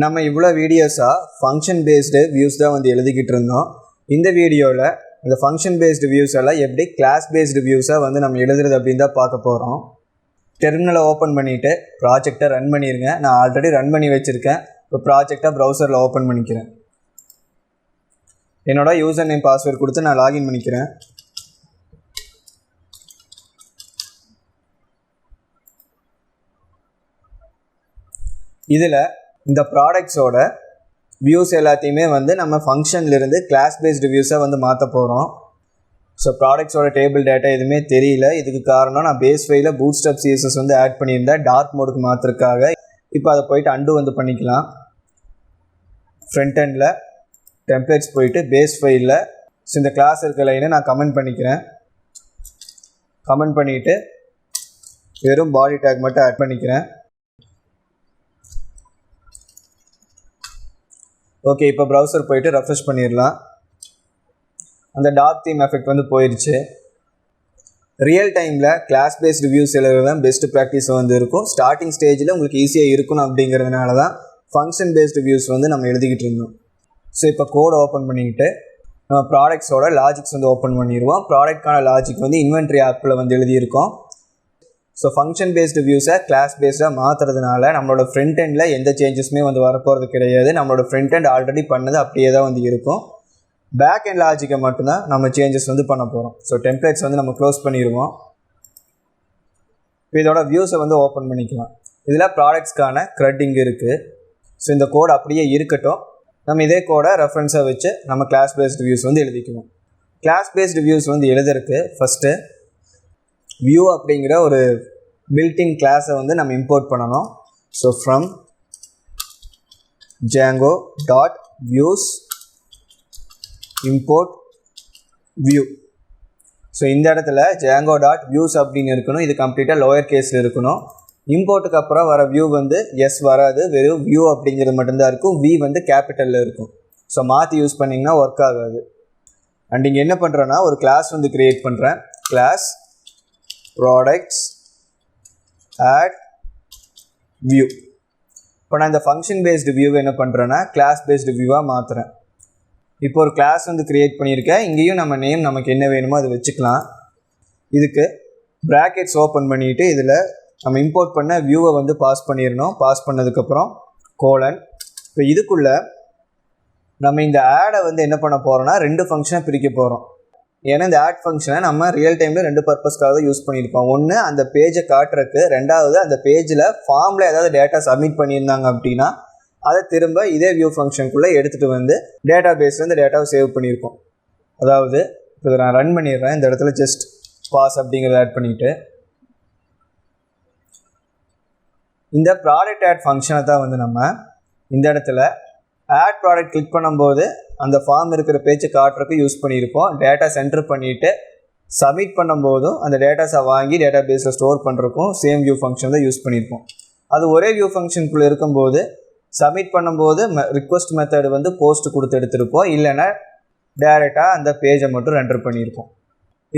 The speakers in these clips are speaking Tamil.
நம்ம இவ்வளோ வீடியோஸாக ஃபங்க்ஷன் பேஸ்டு வியூஸ் தான் வந்து எழுதிக்கிட்டு இருந்தோம். இந்த வீடியோவில் இந்த ஃபங்க்ஷன் பேஸ்டு வியூஸ் எல்லாம் எப்படி கிளாஸ் பேஸ்டு வியூஸாக வந்து நம்ம எழுதுறது அப்படின்னு தான் பார்க்க போகிறோம். டெர்மினலை ஓப்பன் பண்ணிவிட்டு ப்ராஜெக்டை ரன் பண்ணிடுங்க. நான் ஆல்ரெடி ரன் பண்ணி வச்சுருக்கேன். இப்போ ப்ராஜெக்டை ப்ரௌசரில் ஓப்பன் பண்ணிக்கிறேன். என்னோடய யூசர் நேம் பாஸ்வேர்டு கொடுத்து நான் லாகின் பண்ணிக்கிறேன். இதில் இந்த ப்ராடக்ட்ஸோட வியூஸ் எல்லாத்தையுமே வந்து நம்ம ஃபங்க்ஷன்லேருந்து கிளாஸ் பேஸ்டு வியூஸாக வந்து மாற்ற போகிறோம். ஸோ ப்ராடக்ட்ஸோட டேபிள் டேட்டா எதுவுமே தெரியல. இதுக்கு காரணம் நான் பேஸ் ஃபைலில் பூட்ஸ்ட்ராப் CSS வந்து ஆட் பண்ணியிருந்தேன் டார்க் மோடுக்கு மாற்றுறதுக்காக. இப்போ அதை போயிட்டு அண்டு வந்து பண்ணிக்கலாம். ஃப்ரண்ட் எண்டில் டெம்ப்ளேட்ஸ் போயிட்டு பேஸ் ஃபைலில் ஸோ இந்த கிளாஸ் இருக்க லைனை நான் கமெண்ட் பண்ணிக்கிறேன். கமெண்ட் பண்ணிவிட்டு வெறும் பாடி டேக் மட்டும் ஆட் பண்ணிக்கிறேன். ஓகே, இப்போ ப்ரௌசர் போயிட்டு ரெஃப்ரெஷ் பண்ணிடலாம். அந்த டார்க் தீம் எஃபெக்ட் வந்து போயிடுச்சு. ரியல் டைமில் கிளாஸ் பேஸ்டு வியூஸ் எழுதுறது தான் பெஸ்ட் ப்ராக்டிஸ் வந்து இருக்கும். ஸ்டார்டிங் ஸ்டேஜில் உங்களுக்கு ஈஸியாக இருக்கணும் அப்படிங்கிறதுனால தான் ஃபங்க்ஷன் பேஸ்டு வியூஸ் வந்து நம்ம எழுதிக்கிட்டு இருந்தோம். ஸோ இப்போ கோட் ஓப்பன் பண்ணிக்கிட்டு நம்ம ப்ராடக்ட்ஸோட லாஜிக்ஸ் வந்து ஓப்பன் பண்ணிடுவோம். ப்ராடக்ட்கான லாஜிக் வந்து இன்வென்ட்ரி ஆப்பில் வந்து எழுதியிருக்கோம். ஸோ ஃபங்க்ஷன் பேஸ்டு வியூஸை கிளாஸ் பேஸ்டாக மாற்றுறதுனால நம்மளோட ஃப்ரண்ட் எண்டில் எந்த சேஞ்சஸுமே வந்து வரப்போகிறது கிடையாது. நம்மளோட ஃப்ரண்ட் எண்ட் ஆல்ரெடி பண்ணது அப்படியே தான் வந்து இருக்கும். பேக் எண்ட் லாஜிக்கை மட்டும்தான் நம்ம சேஞ்சஸ் வந்து பண்ண போகிறோம். ஸோ டெம்ப்ளேட்ஸ் வந்து நம்ம க்ளோஸ் பண்ணிடுவோம். இப்போ இதோட வியூஸை வந்து ஓப்பன் பண்ணிக்கலாம். இதில் ப்ராடக்ட்ஸ்க்கான க்ரெட்டிங் இருக்குது. ஸோ இந்த கோட் அப்படியே இருக்கட்டும். நம்ம இதே கோடை ரெஃபரன்ஸாக வச்சு நம்ம கிளாஸ் பேஸ்டு வியூஸ் வந்து எழுதிக்குவோம். கிளாஸ் பேஸ்டு வியூஸ் வந்து எழுதுறதுக்கு ஃபஸ்ட்டு வியூ அப்படிங்கிற ஒரு பில்டின் கிளாஸை வந்து நம்ம இம்போர்ட் பண்ணணும். So from Django dot views import view. So இந்த இடத்துல Django டாட் வியூஸ் அப்படின்னு இருக்கணும். இது கம்ப்ளீட்டாக லோயர் கேஸில் இருக்கணும். இம்போர்ட்டுக்கு அப்புறம் வர வியூ வந்து எஸ் வராது, வெறும் வியூ அப்படிங்கிறது மட்டும்தான் இருக்கும். வி வந்து கேபிட்டலில் இருக்கும். ஸோ மாற்றி யூஸ் பண்ணிங்கன்னா ஒர்க் ஆகாது. அண்ட் இங்கே என்ன பண்ணுறேன்னா ஒரு கிளாஸ் வந்து க்ரியேட் பண்ணுறேன். Class products add view. இப்போ நான் இந்த ஃபங்க்ஷன் பேஸ்டு வியூவை என்ன பண்ணுறேன்னா கிளாஸ் பேஸ்டு வியூவாக மாற்றுறேன். இப்போ ஒரு கிளாஸ் வந்து க்ரியேட் பண்ணியிருக்கேன். இங்கேயும் நம்ம நேம் நமக்கு என்ன வேணுமோ அதை வச்சுக்கலாம். இதுக்கு ப்ராக்கெட்ஸ் ஓப்பன் பண்ணிவிட்டு இதில் நம்ம இம்போர்ட் பண்ண வியூவை வந்து பாஸ் பண்ணிடணும். பாஸ் பண்ணதுக்கப்புறம் கோலன். இப்போ இதுக்குள்ளே நம்ம இந்த ஆடை வந்து என்ன பண்ண போகிறோம்னா ரெண்டு ஃபங்க்ஷனை பிரிக்க போகிறோம். ஏன்னா இந்த ஆட் ஃபங்க்ஷனை நம்ம ரியல் டைமில் ரெண்டு பர்பஸ்க்காக தான் யூஸ் பண்ணியிருப்போம். ஒன்று அந்த பேஜை காட்டுறதுக்கு, ரெண்டாவது அந்த பேஜில் ஃபார்மில் ஏதாவது டேட்டா சப்மிட் பண்ணியிருந்தாங்க அப்படின்னா அதை திரும்ப இதே வியூ ஃபங்க்ஷனுக்குள்ளே எடுத்துகிட்டு வந்து டேட்டா பேஸ்லேருந்து டேட்டாவை சேவ் பண்ணியிருக்கோம். அதாவது இப்போ நான் ரன் பண்ணிடுறேன். இந்த இடத்துல ஜஸ்ட் பாஸ் அப்படிங்கிறத ஆட் பண்ணிவிட்டு இந்த ப்ராடக்ட் ஆட் ஃபங்க்ஷனை தான் வந்து நம்ம இந்த இடத்துல ஆட் ப்ராடக்ட் கிளிக் பண்ணும்போது அந்த ஃபார்ம் இருக்கிற பேஜை காட்டுறதுக்கு யூஸ் பண்ணியிருப்போம். டேட்டா சென்டர் பண்ணிவிட்டு சப்மிட் பண்ணும்போதும் அந்த டேட்டாஸை வாங்கி டேட்டா பேஸில் ஸ்டோர் பண்ணுறக்கும் சேம் வியூ ஃபங்க்ஷன் தான் யூஸ் பண்ணியிருப்போம். அது ஒரே வியூ ஃபங்க்ஷனுக்குள்ளே இருக்கும்போது சப்மிட் பண்ணும்போது ரிக்வஸ்ட் மெத்தட் வந்து போஸ்ட் கொடுத்து எடுத்திருப்போம். இல்லைன்னா டேரெக்டாக அந்த பேஜை மட்டும் ரெண்டர் பண்ணியிருப்போம்.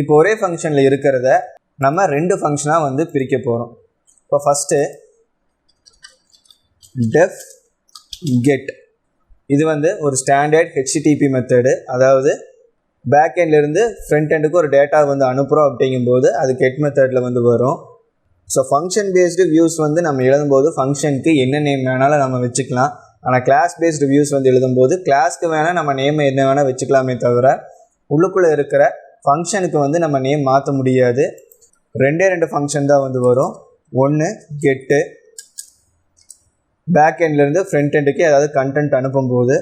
இப்போ ஒரே ஃபங்க்ஷனில் இருக்கிறத நம்ம ரெண்டு ஃபங்க்ஷனாக வந்து பிரிக்க போகிறோம். இப்போ ஃபஸ்ட்டு டெஃப் கெட். இது வந்து ஒரு ஸ்டாண்டர்ட் HTTP மெத்தடு. அதாவது பேக் எண்ட்லேருந்து ஃப்ரண்ட் எண்டுக்கு ஒரு டேட்டா வந்து அனுப்புகிறோம் அப்படிங்கும்போது அது கெட் மெத்தடில் வந்து வரும். ஸோ ஃபங்க்ஷன் பேஸ்டு வியூஸ் வந்து நம்ம எழுதும்போது ஃபங்க்ஷனுக்கு என்ன நேம் வேணாலும் நம்ம வச்சுக்கலாம். ஆனால் கிளாஸ் பேஸ்டு வியூஸ் வந்து எழுதும்போது கிளாஸ்க்கு வேணால் நம்ம நேமை என்ன வேணால் வச்சுக்கலாமே தவிர உள்ளுக்குள்ளே இருக்கிற ஃபங்க்ஷனுக்கு வந்து நம்ம நேம் மாற்ற முடியாது. ரெண்டு ஃபங்க்ஷன் தான் வந்து வரும். ஒன்று கெட்டு, பேக் எண்ட்லேருந்து ஃப்ரண்ட் எண்டுக்கு ஏதாவது கண்டென்ட் அனுப்பும்போது,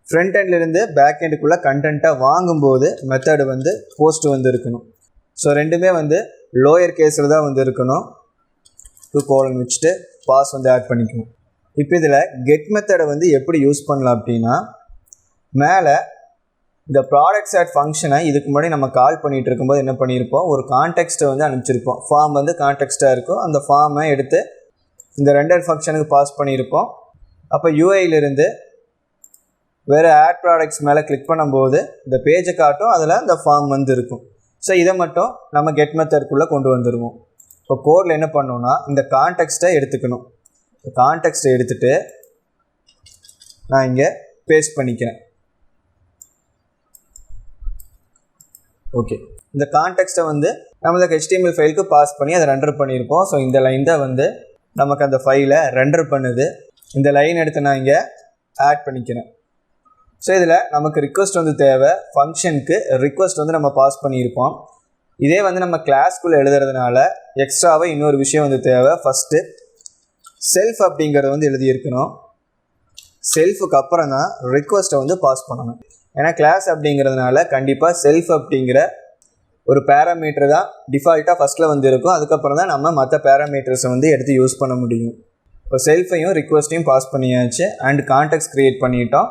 ஃப்ரண்ட் எண்ட்லேருந்து பேக் எண்டுக்குள்ளே கண்டென்ட்டை வாங்கும்போது மெத்தடு வந்து போஸ்ட் வந்து இருக்கணும். ஸோ ரெண்டுமே வந்து லோயர் கேஸில் தான் வந்து இருக்கணும். கோலன் வச்சுட்டு பாஸ் வந்து ஆட் பண்ணிக்கணும். இப்போ இதில் கெட் மெத்தடை வந்து எப்படி யூஸ் பண்ணலாம் அப்படின்னா மேலே இந்த ப்ராடக்ட்ஸ் ஆட் ஃபங்க்ஷனை இதுக்கு முன்னாடி நம்ம கால் பண்ணிகிட்டு இருக்கும்போது என்ன பண்ணியிருப்போம், ஒரு கான்டெக்ஸ்ட்டை வந்து அனுப்பிச்சிருப்போம். ஃபார்ம் வந்து கான்டெக்ஸ்ட்டாக இருக்கும். அந்த ஃபார்மை எடுத்து இந்த ரெண்டர் ஃபங்க்ஷனுக்கு பாஸ் பண்ணியிருப்போம். அப்போ யூஐயிலிருந்து வேறு ஆட் ப்ராடக்ட்ஸ் மேலே கிளிக் பண்ணும்போது இந்த பேஜை காட்டும், அதில் இந்த ஃபார்ம் வந்து இருக்கும். ஸோ இதை மட்டும் நம்ம கெட் மெத்தட்குள்ளே கொண்டு வந்துடுவோம். இப்போ கோடில் என்ன பண்ணோன்னா இந்த கான்டெக்ஸ்ட்டை எடுத்துக்கணும். கான்டெக்ஸ்ட்டை எடுத்துகிட்டு நான் இங்கே பேஸ்ட் பண்ணிக்கிறேன். ஓகே, இந்த கான்டெக்ஸ்ட்டை வந்து நம்மளுக்கு HTML ஃபைலுக்கு பாஸ் பண்ணி அதை ரெண்டர் பண்ணியிருப்போம். ஸோ இந்த லைன் தான் வந்து நமக்கு அந்த ஃபைலை ரெண்டர் பண்ணுது. இந்த லைன் எடுத்து நான் இங்கே ஆட் பண்ணிக்கிறேன். ஸோ இதில் நமக்கு ரிக்வெஸ்ட் வந்து தேவை. ஃபங்க்ஷனுக்கு ரிக்வெஸ்ட் வந்து நம்ம பாஸ் பண்ணியிருப்போம். இதே வந்து நம்ம கிளாஸ்க்குள்ளே எழுதுறதுனால எக்ஸ்ட்ராவாக இன்னொரு விஷயம் வந்து தேவை. ஃபஸ்ட்டு செல்ஃப் அப்படிங்கிறத வந்து எழுதியிருக்கணும். செல்ஃபுக்கு அப்புறம் தான் ரிக்வெஸ்ட்டை வந்து பாஸ் பண்ணணும். ஏன்னா கிளாஸ் அப்படிங்கிறதுனால கண்டிப்பாக செல்ஃப் அப்படிங்கிற ஒரு பேராமீட்டர் தான் டிஃபால்ட்டாக ஃபஸ்ட்டில் வந்து இருக்கும். அதுக்கப்புறம் தான் நம்ம மற்ற பேராமீட்டர்ஸை வந்து எடுத்து யூஸ் பண்ண முடியும். இப்போ செல்ஃபையும் ரிக்வெஸ்ட்டையும் பாஸ் பண்ணியாச்சு அண்ட் கான்டெக்ஸ்ட் க்ரியேட் பண்ணிட்டோம்.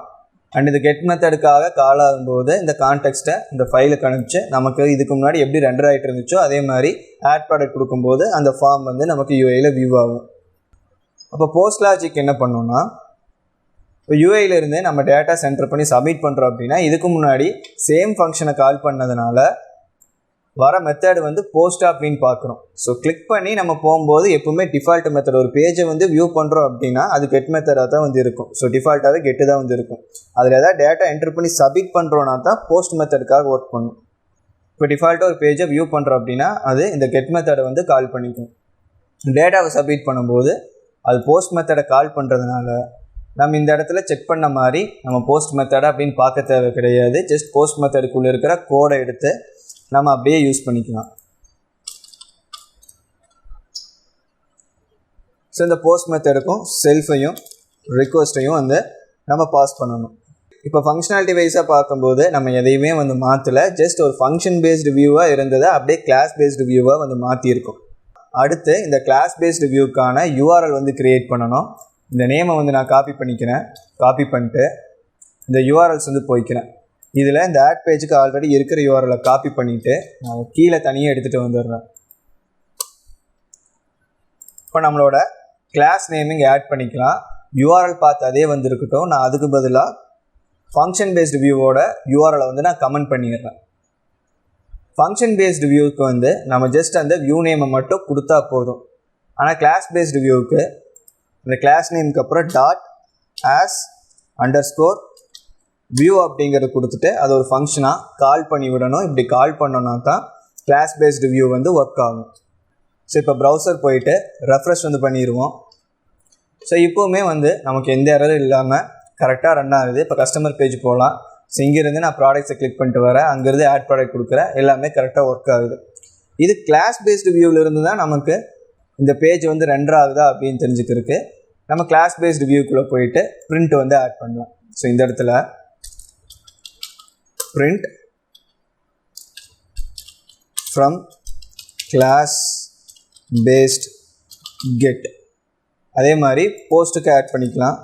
அண்ட் இந்த கெட் மெத்தடுக்காக கால் ஆகும்போது இந்த கான்டெக்ஸ்ட்டை இந்த ஃபைலுக்கு அனுப்பிச்சு நமக்கு இதுக்கு முன்னாடி எப்படி ரெண்டர் ஆகிட்டு இருந்துச்சோ அதே மாதிரி ஆட் ப்ராடக்ட் கொடுக்கும்போது அந்த ஃபார்ம் வந்து நமக்கு யூஐயில் வியூ ஆகும். அப்போ போஸ்ட் லாஜிக் என்ன பண்ணோன்னா, இப்போ யூஐலேருந்து நம்ம டேட்டா சென்டர் பண்ணி சப்மிட் பண்ணுறோம் அப்படின்னா இதுக்கு முன்னாடி சேம் ஃபங்க்ஷனை கால் பண்ணதுனால வர மெத்தட் வந்து போஸ்ட் அப்படின்னு பார்க்குறோம். ஸோ கிளிக் பண்ணி நம்ம போகும்போது எப்பவுமே டிஃபால்ட் மெத்தட் ஒரு பேஜை வந்து வியூ பண்ணுறோம் அப்படின்னா அது கெட் மெத்தடாக தான் வந்து இருக்கும். ஸோ டிஃபால்ட்டாகவே கெட்டு தான் வந்து இருக்கும். அதில் ஏதாவது டேட்டா என்டர் பண்ணி சப்மிட் பண்ணுறோன்னா தான் போஸ்ட் மெத்தடுக்காக ஒர்க் பண்ணும். இப்போ டிஃபால்ட்டாக ஒரு பேஜை வியூ பண்ணுறோம் அப்படின்னா அது இந்த கெட் மெத்தடை வந்து கால் பண்ணிக்கும். டேட்டாவை சப்மிட் பண்ணும்போது அது போஸ்ட் மெத்தடை கால் பண்ணுறதுனால நம்ம இந்த இடத்துல செக் பண்ண மாதிரி நம்ம போஸ்ட் மெத்தடை அப்படின்னு பார்க்க தேவை கிடையாது. ஜஸ்ட் போஸ்ட் மெத்தடுக்குள்ளே இருக்கிற கோடை எடுத்து நம்ம அப்படியே யூஸ் பண்ணிக்கலாம். ஸோ இந்த போஸ்ட் மெத்தடுக்கும் செல்ஃபையும் ரிக்வெஸ்ட்டையும் வந்து நம்ம பாஸ் பண்ணணும். இப்போ ஃபங்க்ஷனாலிட்டி வைஸாக பார்க்கும்போது நம்ம எதையுமே வந்து மாற்றலை. ஜஸ்ட் ஒரு ஃபங்க்ஷன் பேஸ்டு வியூவாக இருந்ததை அப்படியே கிளாஸ் பேஸ்டு வியூவாக வந்து மாற்றியிருக்கோம். அடுத்து இந்த கிளாஸ் பேஸ்டு வியூக்கான URL வந்து க்ரியேட் பண்ணணும். இந்த நேமை வந்து நான் காப்பி பண்ணிக்கிறேன். காப்பி பண்ணிட்டு இந்த URLs வந்து போய்க்கிறேன். இதில் இந்த ஆட் பேஜுக்கு ஆல்ரெடி இருக்கிற URL காப்பி பண்ணிவிட்டு நான் கீழே தனியாக எடுத்துகிட்டு வந்துடுறேன். இப்போ நம்மளோட கிளாஸ் நேமிங் ஆட் பண்ணிக்கலாம். URL பார்த்து அதே வந்து இருக்கட்டும். நான் அதுக்கு பதிலாக ஃபங்க்ஷன் பேஸ்டு வியூவோட URL வந்து நான் கமெண்ட் பண்ணிடுறேன். ஃபங்க்ஷன் பேஸ்டு வியூவுக்கு வந்து நம்ம ஜஸ்ட் அந்த வியூ நேமை மட்டும் கொடுத்தா போதும். ஆனால் கிளாஸ் பேஸ்டு வியூவுக்கு இந்த கிளாஸ் நேமுக்கு அப்புறம் .as__ வியூ அப்படிங்கிறத கொடுத்துட்டு அது ஒரு ஃபங்க்ஷனாக கால் பண்ணி விடணும். இப்படி கால் பண்ணோன்னா தான் கிளாஸ் பேஸ்டு வியூ வந்து ஒர்க் ஆகும். ஸோ இப்போ ப்ரௌசர் போயிட்டு ரெஃப்ரெஷ் வந்து பண்ணிடுவோம். ஸோ இப்போவுமே வந்து நமக்கு எந்த எரரும் இல்லாமல் கரெக்டாக ரன் ஆகுது. இப்போ கஸ்டமர் பேஜ் போகலாம். ஸோ இங்கேருந்து நான் ப்ராடக்ட்ஸை கிளிக் பண்ணிட்டு வரேன். அங்கேருந்து ஆட் ப்ராடக்ட் கொடுக்குறேன். எல்லாமே கரெக்டாக ஒர்க் ஆகுது. இது கிளாஸ் பேஸ்டு வியூவிலிருந்து தான் நமக்கு இந்த பேஜ் வந்து ரெண்டர் ஆகுதா அப்படின்னு தெரிஞ்சுக்கிறதுக்கு நம்ம கிளாஸ் பேஸ்டு வியூக்குள்ளே போயிட்டு பிரிண்ட் வந்து ஆட் பண்ணலாம். ஸோ இந்த இடத்துல print from class based get அதே மாதிரி போஸ்ட்டுக்கு ஆட் பண்ணிக்கலாம்.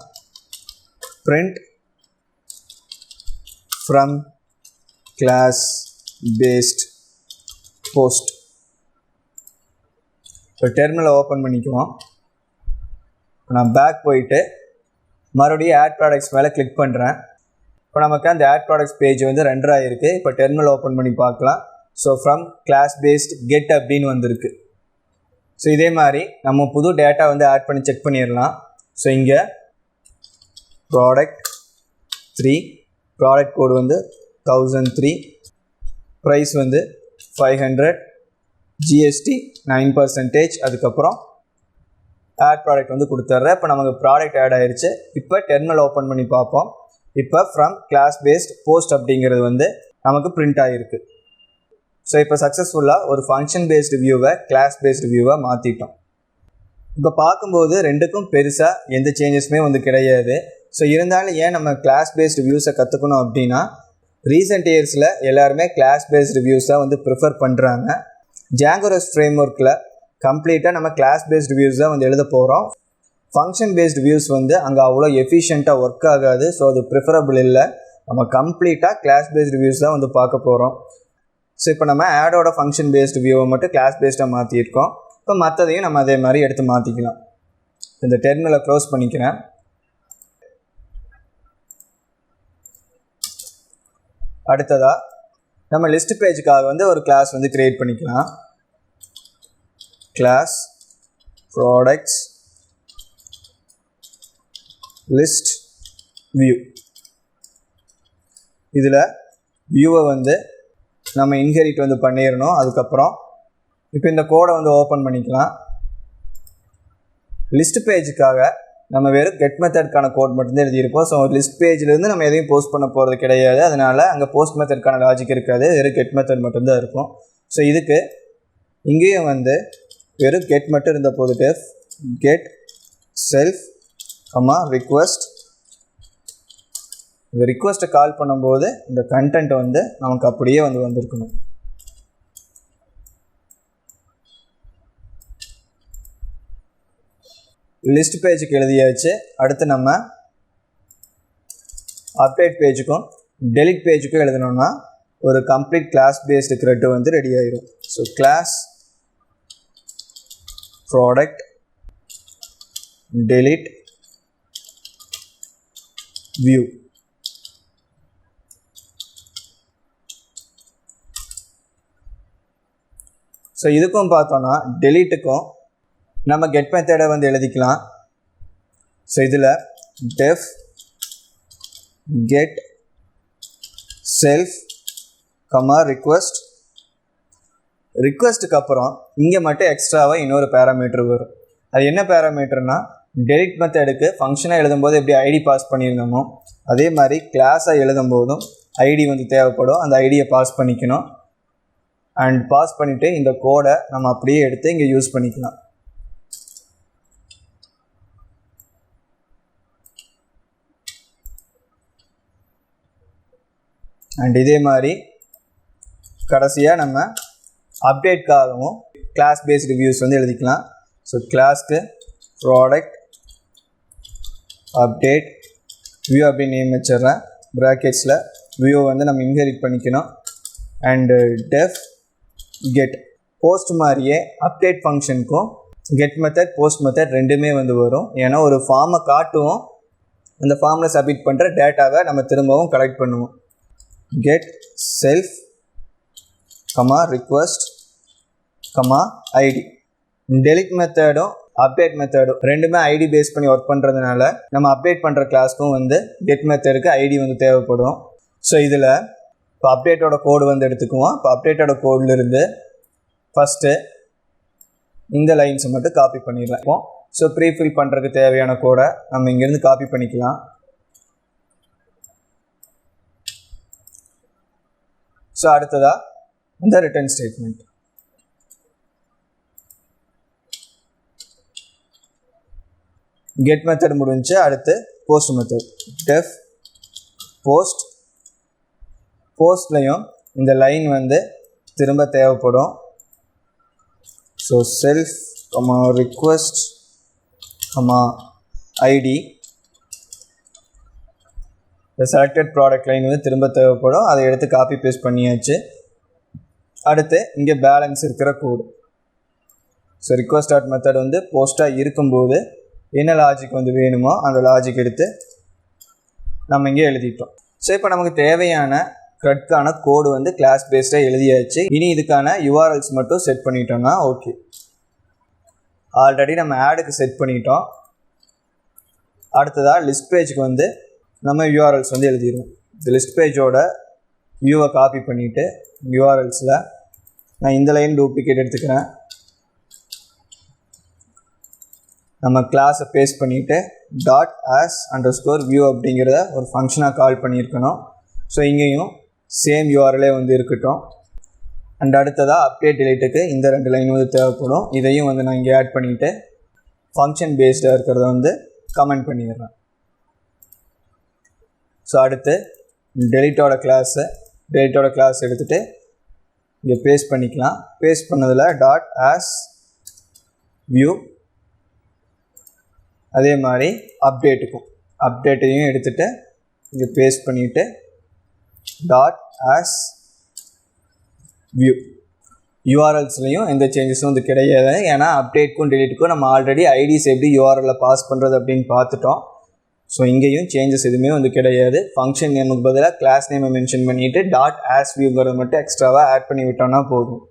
print from class based post. இப்போ டெர்மினலை ஓப்பன் பண்ணிக்குவோம். நான் பேக் போயிட்டு மறுபடியும் ஆட் ப்ராடக்ட்ஸ் மேலே கிளிக் பண்ணுறேன். இப்போ நமக்கு அந்த ஆட் ப்ராடக்ட்ஸ் பேஜ் வந்து ரெண்டர் ஆகிருக்கு. இப்போ டெர்மினல் ஓப்பன் பண்ணி பார்க்கலாம். So from class based get அப்படின்னு வந்திருக்கு. ஸோ இதே மாதிரி நம்ம புது டேட்டா வந்து ஆட் பண்ணி செக் பண்ணிடலாம். ஸோ இங்கே ப்ராடக்ட் 3 ப்ராடக்ட் கோடு வந்து 1003 ப்ரைஸ் வந்து 500 GST 9%. அதுக்கப்புறம் ஆட் ப்ராடக்ட் வந்து கொடுத்துட்றேன். இப்போ நமக்கு ப்ராடக்ட் ஆட் ஆகிடுச்சு. இப்போ டெர்மினல் ஓப்பன் பண்ணி பார்ப்போம். இப்போ ஃப்ரம் கிளாஸ் பேஸ்ட் போஸ்ட் அப்படிங்கிறது வந்து நமக்கு பிரிண்ட் ஆகிருக்கு. ஸோ இப்போ சக்ஸஸ்ஃபுல்லாக ஒரு ஃபங்க்ஷன் பேஸ்டு வியூவை கிளாஸ் பேஸ்டு வியூவாக மாற்றிட்டோம். இப்போ பார்க்கும்போது ரெண்டுக்கும் பெருசாக எந்த சேஞ்சஸுமே வந்து கிடையாது. ஸோ இருந்தாலும் ஏன் நம்ம கிளாஸ் பேஸ்டு வியூஸை கற்றுக்கணும் அப்படின்னா ரீசெண்ட் இயர்ஸில் எல்லாருமே கிளாஸ் பேஸ்டு வியூஸாக வந்து ப்ரிஃபர் பண்ணுறாங்க. Django REST ஃப்ரேம்ஒர்க்கில் கம்ப்ளீட்டாக நம்ம கிளாஸ் பேஸ்டு வியூஸ் தான் வந்து எழுத போகிறோம். ஃபங்க்ஷன் பேஸ்டு வியூஸ் வந்து அங்கே அவ்வளோ எஃபிஷியண்ட்டாக ஒர்க் ஆகாது. ஸோ அது ப்ரிஃபரபிள் இல்லை. நம்ம கம்ப்ளீட்டாக கிளாஸ் பேஸ்டு வியூஸ் தான் வந்து பார்க்க போகிறோம். ஸோ இப்போ நம்ம ஆடோட ஃபங்க்ஷன் பேஸ்டு வியூவை மட்டும் கிளாஸ் பேஸ்டாக மாற்றிருக்கோம். இப்போ மற்றதையும் நம்ம அதே மாதிரி எடுத்து மாற்றிக்கலாம். இந்த டெர்மினலை க்ளோஸ் பண்ணிக்கிறேன். அடுத்ததாக நம்ம லிஸ்ட் பேஜுக்காக வந்து ஒரு கிளாஸ் வந்து க்ரியேட் பண்ணிக்கலாம். Class products list view. இதில் வியூவை வந்து நம்ம இன்ஹெரிட் வந்து பண்ணிடணும். அதுக்கப்புறம் இப்போ இந்த கோடை வந்து ஓப்பன் பண்ணிக்கலாம். லிஸ்ட் பேஜுக்காக நம்ம வெறும் கெட் மெத்தட்கான கோட் மட்டும்தான் எழுதியிருப்போம். ஸோ லிஸ்ட் பேஜ்லேருந்து நம்ம எதையும் போஸ்ட் பண்ண போகிறது கிடையாது. அதனால் அங்கே போஸ்ட் மெத்தட்கான லாஜிக் இருக்காது, வெறும் கெட் மெத்தட் மட்டும்தான் இருக்கும். ஸோ இதுக்கு இங்கேயும் வந்து வெறும் கெட் மட்டும் இருந்த போது கெட் செல்ஃப் ரிக்வெஸ்ட். இந்த ரிக்வெஸ்ட்டை கால் பண்ணும்போது இந்த கண்டென்ட் வந்து நமக்கு அப்படியே வந்து வந்திருக்கணும். லிஸ்ட் பேஜுக்கு எழுதியாச்சு. அடுத்து நம்ம அப்டேட் பேஜுக்கும் டெலிட் பேஜுக்கும் எழுதணும்னா ஒரு கம்ப்ளீட் கிளாஸ் பேஸ்டு த்ரெட் வந்து ரெடி ஆயிடும். So class product delete view. So இதுக்கும் பார்த்தோன்னா டெலீட்டுக்கும் நம்ம கெட் மெத்தடை வந்து எழுதிக்கலாம். ஸோ இதில் டெஃப் கெட் செல்ஃப் ரிக்வெஸ்ட். ரிக்வெஸ்ட்டுக்கு அப்புறம் இங்கே மட்டும் எக்ஸ்ட்ராவாக இன்னொரு பேராமீட்டர் வரும். அது என்ன பேராமீட்டர்னா, டெலிட் மெத்தடுக்கு ஃபங்க்ஷனாக எழுதும்போது எப்படி ஐடி பாஸ் பண்ணியிருந்தோமோ அதே மாதிரி கிளாஸாக எழுதும்போதும் ஐடி வந்து தேவைப்படும். அந்த ஐடியை பாஸ் பண்ணிக்கணும். அண்ட் பாஸ் பண்ணிவிட்டு இந்த கோடை நம்ம அப்படியே எடுத்து இங்கே யூஸ் பண்ணிக்கலாம். அண்ட் இதே மாதிரி கடைசியாக நம்ம அப்டேட்காகவும் கிளாஸ் பேஸ்டு வியூஸ் வந்து எழுதிக்கலாம். ஸோ கிளாஸ்க்கு ப்ராடக்ட் அப்டேட் வியூ அப்படின்னு நேம் வச்சிடுறேன். ப்ராக்கெட்ஸில் வியூவை வந்து நம்ம இன்ஹெரிட் பண்ணிக்கணும். அண்டு டெஃப் கெட் போஸ்ட் மாதிரியே அப்டேட் ஃபங்க்ஷனுக்கும் கெட் மெத்தட் போஸ்ட் மெத்தட் ரெண்டுமே வந்து வரும். ஏன்னா ஒரு ஃபார்மை காட்டுவோம், அந்த ஃபார்மில் சப்மிட் பண்ணுற டேட்டாவை நம்ம திரும்பவும் கலெக்ட் பண்ணுவோம். get self request id. delete மெத்தடும் அப்டேட் மெத்தடும் ரெண்டுமே ஐடி பேஸ் பண்ணி ஒர்க் பண்ணுறதுனால நம்ம அப்டேட் பண்ணுற கிளாஸ்க்கும் வந்து கெட் மெத்தடுக்கு ஐடி வந்து தேவைப்படும். ஸோ இதில் இப்போ அப்டேட்டோட கோடு வந்து எடுத்துக்குவோம். இப்போ அப்டேட்டோட கோட்லேருந்து ஃபஸ்ட்டு இந்த லைன்ஸை மட்டும் காப்பி பண்ணிடலாம். ஸோ ப்ரீஃபில் பண்ணுறதுக்கு தேவையான கோடை நம்ம இங்கேருந்து காப்பி பண்ணிக்கலாம். ஸோ அடுத்ததாக இந்த ரிட்டர்ன் ஸ்டேட்மெண்ட். கெட் மெத்தட் முடிஞ்சு அடுத்து போஸ்ட் மெத்தட். Def post. போஸ்ட்லையும் இந்த லைன் வந்து திரும்ப தேவைப்படும். So self request ID. இந்த செலக்டட் ப்ராடக்ட் லைன் வந்து திரும்ப தேவைப்படும். அதை எடுத்து காப்பி பேஸ்ட் பண்ணியாச்சு. அடுத்து இங்கே பேலன்ஸ் இருக்கிற கோடு. ஸோ ரிக்வெஸ்ட் டாட் மெத்தட் வந்து போஸ்ட்டாக இருக்கும்போது என்ன லாஜிக் வந்து வேணுமோ அந்த லாஜிக் எடுத்து நம்ம இங்கே எழுதிட்டோம். ஸோ இப்போ நமக்கு தேவையான த்ரெட்கான கோடு வந்து கிளாஸ் பேஸ்டாக எழுதியாச்சு. இனி இதுக்கான யூஆர்எல்ஸ் மட்டும் செட் பண்ணிட்டோம்னா ஓகே. ஆல்ரெடி நம்ம ஆடுக்கு செட் பண்ணிட்டோம். அடுத்ததாக லிஸ்ட் பேஜுக்கு வந்து நம்ம யூஆர்எல்ஸ் வந்து எழுதிடுவோம். இந்த லிஸ்ட் பேஜோட வியூவை காப்பி பண்ணிவிட்டு யூஆர்எல்ஸில் நான் இந்த லைன் டூப்ளிகேட் எடுத்துக்கிறேன். நம்ம கிளாஸை பேஸ்ட் பண்ணிவிட்டு டாட் ஆஸ் அண்டர்ஸ்கோர் வியூ அப்படிங்கிறத ஒரு ஃபங்க்ஷனாக கால் பண்ணியிருக்கணும். ஸோ இங்கேயும் சேம் யூஆர்எல்லே வந்து இருக்கட்டும். அண்ட் அடுத்ததாக அப்டேட் டிலீட்டுக்கு இந்த 2 லைன் வந்து தேவைப்படும். இதையும் வந்து நான் இங்கே ஆட் பண்ணிவிட்டு ஃபங்க்ஷன் பேஸ்டாக இருக்கிறத வந்து கமெண்ட் பண்ணிடுறேன். ஸோ அடுத்து டெலிட்டோட கிளாஸ் எடுத்துகிட்டு இங்கே பேஸ்ட் பண்ணிக்கலாம். பேஸ்ட் பண்ணதில் டாட் ஆஸ் வியூ. அதே மாதிரி அப்டேட்டையும் எடுத்துகிட்டு இங்கே பேஸ்ட் பண்ணிவிட்டு டாட் ஆஸ் வியூ. யூஆர்எல்ஸ்லையும் எந்த சேஞ்சஸும் வந்து கிடையாது. ஏன்னா அப்டேட்க்கும் டெலிட்டுக்கும் நம்ம ஆல்ரெடி ஐடிஸ் எப்படி யூஆர்எல்லில் பாஸ் பண்ணுறது அப்படின்னு பார்த்துட்டோம். ஸோ இங்கேயும் சேஞ்சஸ் எதுவுமே வந்து கிடையாது. ஃபங்க்ஷன் நேமுக்கு பதிலாக கிளாஸ் நேமை மென்ஷன் பண்ணிவிட்டு டாட் ஆஸ் வியூங்கிறத மட்டும் எக்ஸ்ட்ராவாக ஆட் பண்ணி விட்டோம்னா போதும்.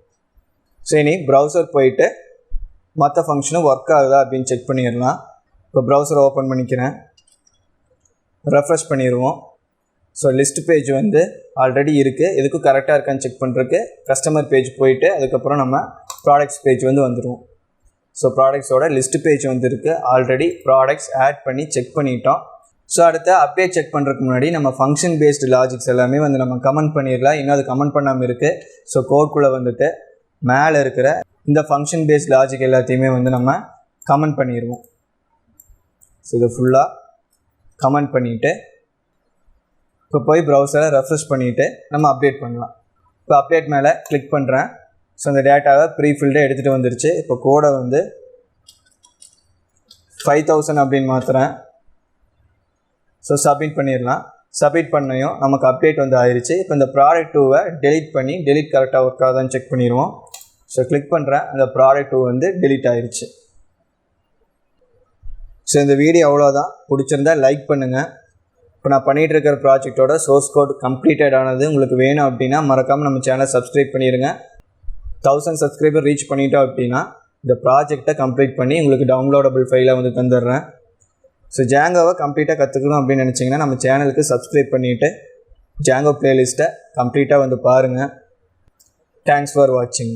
ஸோ இனி ப்ரௌசர் போயிட்டு மற்ற ஃபங்க்ஷனும் ஒர்க் ஆகுதா அப்படின்னு செக் பண்ணிடலாம். இப்போ ப்ரௌசரை ஓப்பன் பண்ணிக்கிறேன். ரெஃப்ரெஷ் பண்ணிடுவோம். ஸோ லிஸ்ட் பேஜ் வந்து ஆல்ரெடி இருக்குது, எதுக்கும் கரெக்டாக இருக்கான்னு செக் பண்ணுறதுக்கு கஸ்டமர் பேஜ் போயிட்டு அதுக்கப்புறம் நம்ம ப்ராடக்ட்ஸ் பேஜ் வந்து வந்துடுவோம். ஸோ ப்ராடக்ட்ஸோட லிஸ்ட் பேஜ் வந்து இருக்குது, ஆல்ரெடி ப்ராடக்ட்ஸ் ஆட் பண்ணி செக் பண்ணிட்டோம். ஸோ அடுத்து அப்டேட் செக் பண்ணுறதுக்கு முன்னாடி நம்ம ஃபங்க்ஷன் பேஸ்டு லாஜிக்ஸ் எல்லாமே வந்து நம்ம கமெண்ட் பண்ணிடலாம். இன்னும் அது கமெண்ட் பண்ணாமல் இருக்குது. ஸோ கோட்குள்ளே வந்துட்டு மேலே இருக்கிற இந்த ஃபங்க்ஷன் பேஸ்ட் லாஜிக் எல்லாத்தையுமே வந்து நம்ம கமெண்ட் பண்ணிடுவோம். ஸோ இதை ஃபுல்லாக கமெண்ட் பண்ணிவிட்டு இப்போ போய் ப்ரௌசரை ரெஃப்ரெஷ் பண்ணிவிட்டு நம்ம அப்டேட் பண்ணலாம். இப்போ அப்டேட் மேலே கிளிக் பண்ணுறேன். ஸோ அந்த டேட்டாவை ப்ரீஃபில்டே எடுத்துகிட்டு வந்துருச்சு. இப்போ கோடை வந்து 5000 அப்படின்னு மாற்றுறேன். ஸோ சப்மிட் பண்ணிடலாம். சப்மிட் பண்ணியும் நமக்கு அப்டேட் வந்து ஆயிடுச்சு. இப்போ இந்த ப்ராடக்ட் 2வை டெலிட் பண்ணி டெலிட் கரெக்டாக ஒர்க் ஆகுதான்னு செக் பண்ணிடுவோம். ஸோ கிளிக் பண்ணுறேன், அந்த ப்ராடக்ட் 2 வந்து டெலிட் ஆயிடுச்சு. ஸோ இந்த வீடியோ அவ்வளோதான். பிடிச்சிருந்தா லைக் பண்ணுங்கள். இப்போ நான் பண்ணிகிட்டு இருக்கிற ப்ராஜெக்டோட சோர்ஸ் கோட் கம்ப்ளீட்டட் ஆனது உங்களுக்கு வேணும் அப்படின்னா மறக்காமல் நம்ம சேனலை சப்ஸ்கிரைப் பண்ணிடுங்க. 1000 சப்ஸ்கிரைபர் ரீச் பண்ணிட்டோம் அப்படின்னா இந்த ப்ராஜெக்டை கம்ப்ளீட் பண்ணி உங்களுக்கு டவுன்லோடபிள் ஃபைலை வந்து தந்துடுறேன். ஸோ ஜாங்கோவை கம்ப்ளீட்டாக கற்றுக்கணும் அப்படின்னு நினச்சிங்கன்னா நம்ம சேனலுக்கு சப்ஸ்கிரைப் பண்ணிவிட்டு ஜாங்கோ ப்ளேலிஸ்ட்டை கம்ப்ளீட்டாக வந்து பாருங்கள். தேங்க்ஸ் ஃபார் வாட்சிங்.